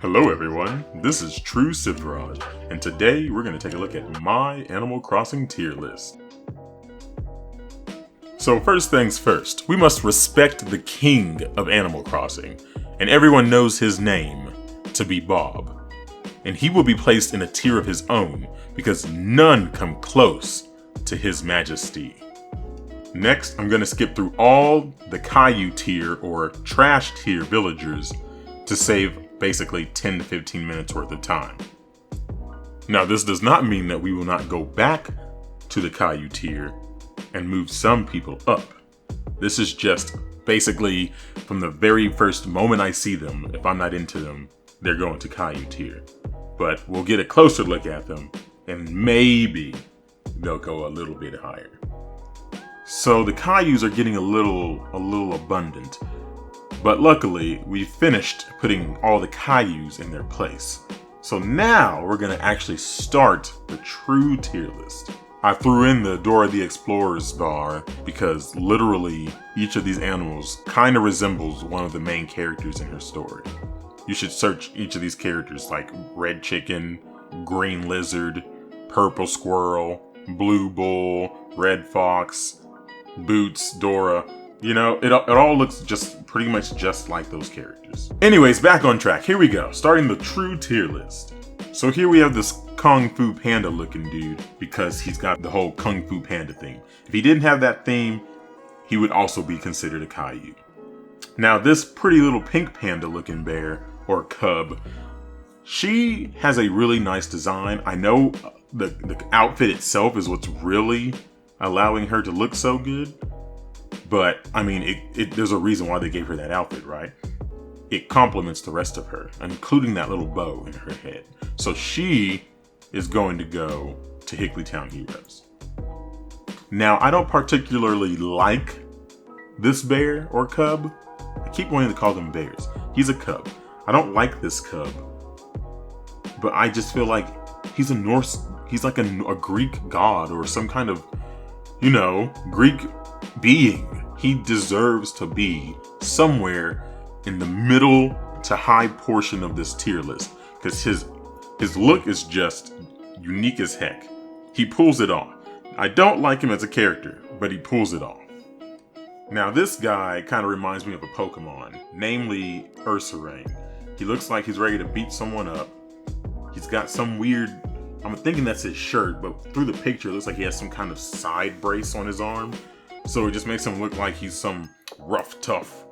Hello everyone, this is Trusivraj, and today we're going to take a look at my Animal Crossing tier list. So first things first, we must respect the king of Animal Crossing, and everyone knows his name to be Bob. And he will be placed in a tier of his own, because none come close to his majesty. Next, I'm going to skip through all the Caillou tier or trash tier villagers to save basically 10 to 15 minutes worth of time. Now, this does not mean that we will not go back to the Caillou tier and move some people up. This is just basically from the very first moment I see them, if I'm not into them, they're going to Caillou tier. But we'll get a closer look at them and maybe they'll go a little bit higher. So the Cailloux are getting a little abundant. But luckily, we finished putting all the Cailloux in their place. So now we're going to actually start the true tier list. I threw in the Dora the Explorer's bar because literally each of these animals kind of resembles one of the main characters in her story. You should search each of these characters like Red Chicken, Green Lizard, Purple Squirrel, Blue Bull, Red Fox, Boots, Dora. You know, it all looks just pretty much just like those characters. Anyways, back on track. Here we go. Starting the true tier list. So here we have this Kung Fu Panda looking dude because he's got the whole Kung Fu Panda theme. If he didn't have that theme, he would also be considered a Caillou. Now this pretty little pink panda looking bear or cub, she has a really nice design. I know the outfit itself is what's really allowing her to look so good. But, I mean, there's a reason why they gave her that outfit, right? It complements the rest of her, including that little bow in her head. So she is going to go to Higglytown Heroes. Now, I don't particularly like this bear or cub. I keep wanting to call them bears. He's a cub. I don't like this cub. But I just feel like he's a Norse, he's like a Greek god or some kind of, Greek being. He deserves to be somewhere in the middle to high portion of this tier list because his look is just unique as heck. He pulls it off. I don't like him as a character, but he pulls it off. Now this guy kind of reminds me of a Pokemon, namely Ursaring. He looks like he's ready to beat someone up. He's got some weird, I'm thinking that's his shirt, but through the picture it looks like he has some kind of side brace on his arm. So it just makes him look like he's some rough, tough,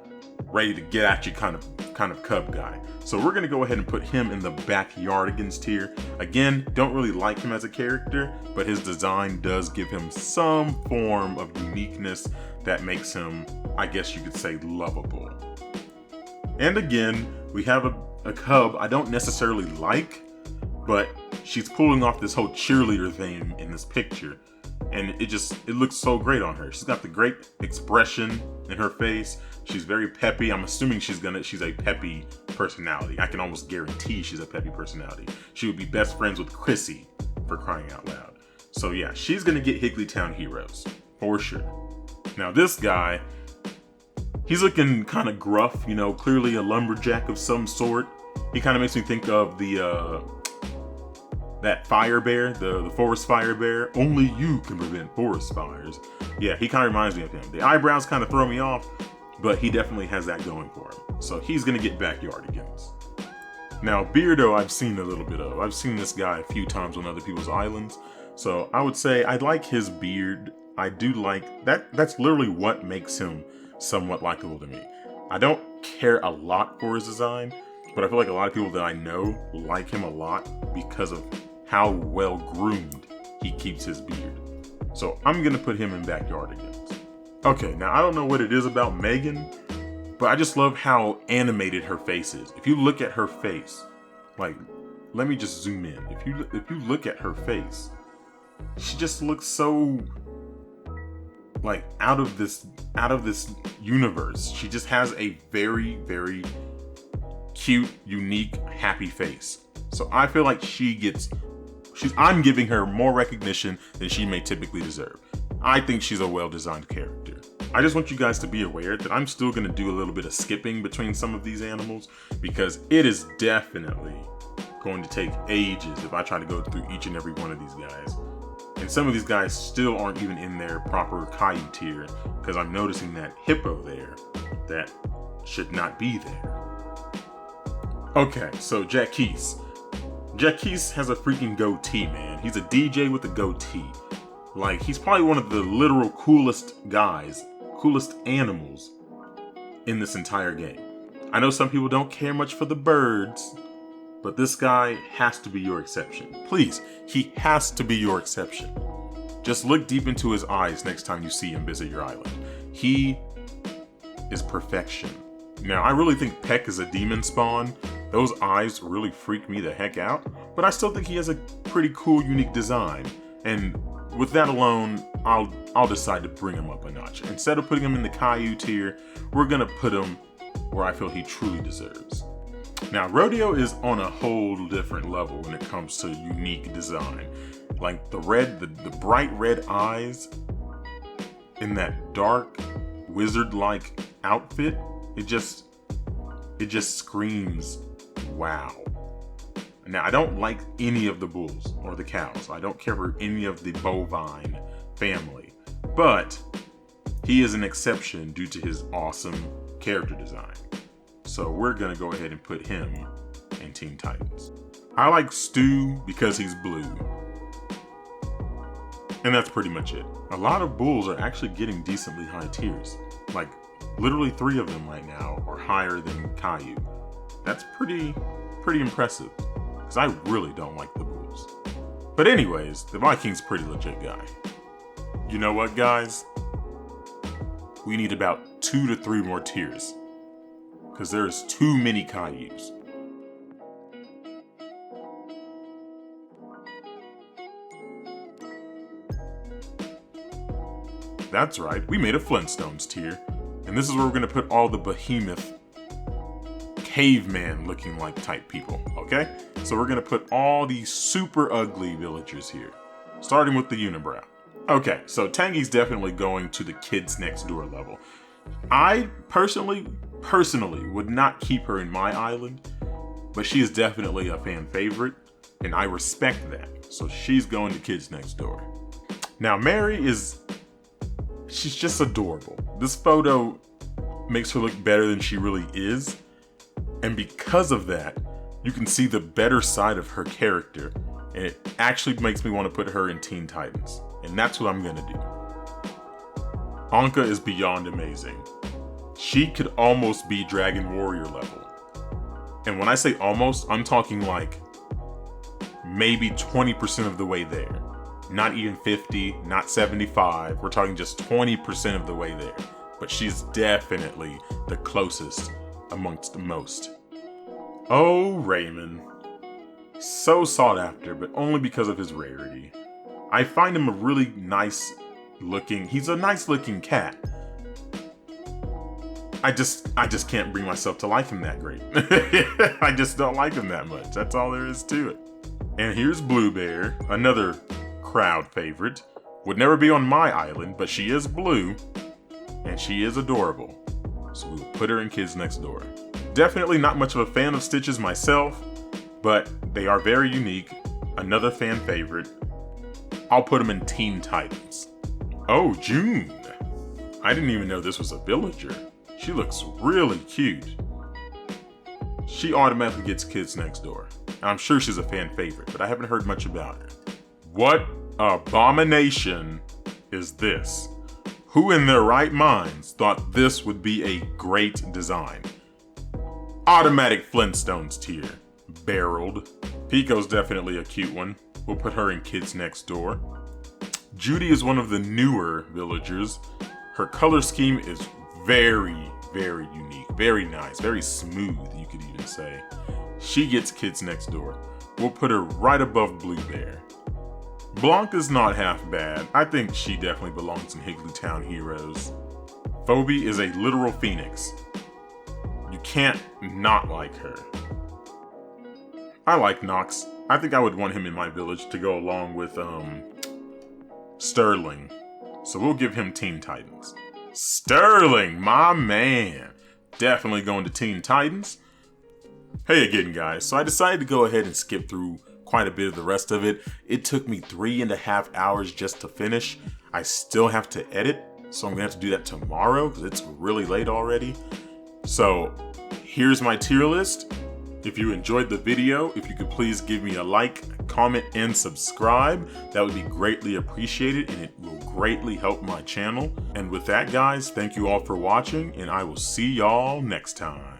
ready to get at you kind of cub guy. So we're going to go ahead and put him in the Backyardigans tier. Again, don't really like him as a character, but his design does give him some form of uniqueness that makes him, I guess you could say, lovable. And again, we have a cub I don't necessarily like, but she's pulling off this whole cheerleader theme in this picture. And it looks so great on her. She's got the great expression in her face. She's very peppy. I'm assuming she's a peppy personality. I can almost guarantee she's a peppy personality. She would be best friends with Chrissy, for crying out loud. So yeah, she's gonna get Higglytown Heroes, for sure. Now this guy, he's looking kind of gruff, clearly a lumberjack of some sort. He kind of makes me think of that fire bear, the forest fire bear. Only you can prevent forest fires. Yeah, he kind of reminds me of him. The eyebrows kind of throw me off, but he definitely has that going for him. So he's going to get Backyardigans. Now, Beardo I've seen a little bit of. I've seen this guy a few times on other people's islands. So I would say I like his beard. I do like that. That's literally what makes him somewhat likable to me. I don't care a lot for his design, but I feel like a lot of people that I know like him a lot because of how well groomed he keeps his beard. So I'm gonna put him in Backyardigans. Okay, now I don't know what it is about Megan, but I just love how animated her face is. If you look at her face, like, let me just zoom in. If you look at her face, she just looks so like out of this universe. She just has a very, very cute, unique, happy face. So I feel like I'm giving her more recognition than she may typically deserve. I think she's a well-designed character. I just want you guys to be aware that I'm still going to do a little bit of skipping between some of these animals because it is definitely going to take ages if I try to go through each and every one of these guys. And some of these guys still aren't even in their proper Caillou tier because I'm noticing that hippo there that should not be there. Okay, so Jacques. Jacques has a freaking goatee, man. He's a DJ with a goatee. Like, he's probably one of the literal coolest guys, coolest animals in this entire game. I know some people don't care much for the birds, but this guy has to be your exception. Please, he has to be your exception. Just look deep into his eyes next time you see him visit your island. He is perfection. Now, I really think Peck is a demon spawn. Those eyes really freak me the heck out, but I still think he has a pretty cool, unique design. And with that alone, I'll decide to bring him up a notch. Instead of putting him in the Caillou tier, we're gonna put him where I feel he truly deserves. Now, Rodeo is on a whole different level when it comes to unique design. Like the bright red eyes in that dark wizard-like outfit, it just screams wow. Now, I don't like any of the bulls or the cows. I don't care for any of the bovine family, but he is an exception due to his awesome character design. So we're gonna go ahead and put him in Teen Titans. I like Stu because he's blue. And that's pretty much it. A lot of bulls are actually getting decently high tiers. Like, literally 3 of them right now are higher than Caillou. That's pretty impressive, because I really don't like the bulls. But anyways, the Viking's a pretty legit guy. You know what, guys? We need about 2 to 3 more tiers, because there's too many Caillous. That's right, we made a Flintstones tier, and this is where we're gonna put all the behemoth, caveman looking like type people, okay? So we're gonna put all these super ugly villagers here, starting with the unibrow. Okay, so Tangy's definitely going to the kids next door level. I personally would not keep her in my island, but she is definitely a fan favorite, and I respect that. So she's going to kids next door. Now Mary she's just adorable. This photo makes her look better than she really is. And because of that, you can see the better side of her character. And it actually makes me want to put her in Teen Titans. And that's what I'm gonna do. Anka is beyond amazing. She could almost be Dragon Warrior level. And when I say almost, I'm talking like maybe 20% of the way there. Not even 50, not 75. We're talking just 20% of the way there. But she's definitely the closest amongst the most. Oh, Raymond. So sought after, but only because of his rarity. I find him a really nice looking, he's a nice looking cat. I just can't bring myself to like him that great. I just don't like him that much. That's all there is to it. And here's Blue Bear, another crowd favorite. Would never be on my island, but she is blue and she is adorable. So we'll put her in Kids Next Door. Definitely not much of a fan of Stitches myself, but they are very unique. Another fan favorite. I'll put them in Teen Titans. Oh, June. I didn't even know this was a villager. She looks really cute. She automatically gets Kids Next Door. I'm sure she's a fan favorite, but I haven't heard much about her. What abomination is this? Who in their right minds thought this would be a great design? Automatic Flintstones tier. Barreled. Pico's definitely a cute one. We'll put her in Kids Next Door. Judy is one of the newer villagers. Her color scheme is very, very unique. Very nice. Very smooth, you could even say. She gets Kids Next Door. We'll put her right above Blue Bear. Blanca's not half bad. I think she definitely belongs in Higglytown Heroes. Phoebe is a literal phoenix. You can't not like her. I like Nox. I think I would want him in my village to go along with Sterling. So we'll give him Teen Titans. Sterling, my man. Definitely going to Teen Titans. Hey again, guys. So I decided to go ahead and skip through quite a bit of the rest of it. It took me 3.5 hours just to finish. I still have to edit, so I'm gonna have to do that tomorrow because it's really late already. So here's my tier list. If you enjoyed the video, if you could please give me a like, comment, and subscribe, that would be greatly appreciated and it will greatly help my channel. And with that, guys, thank you all for watching and I will see y'all next time.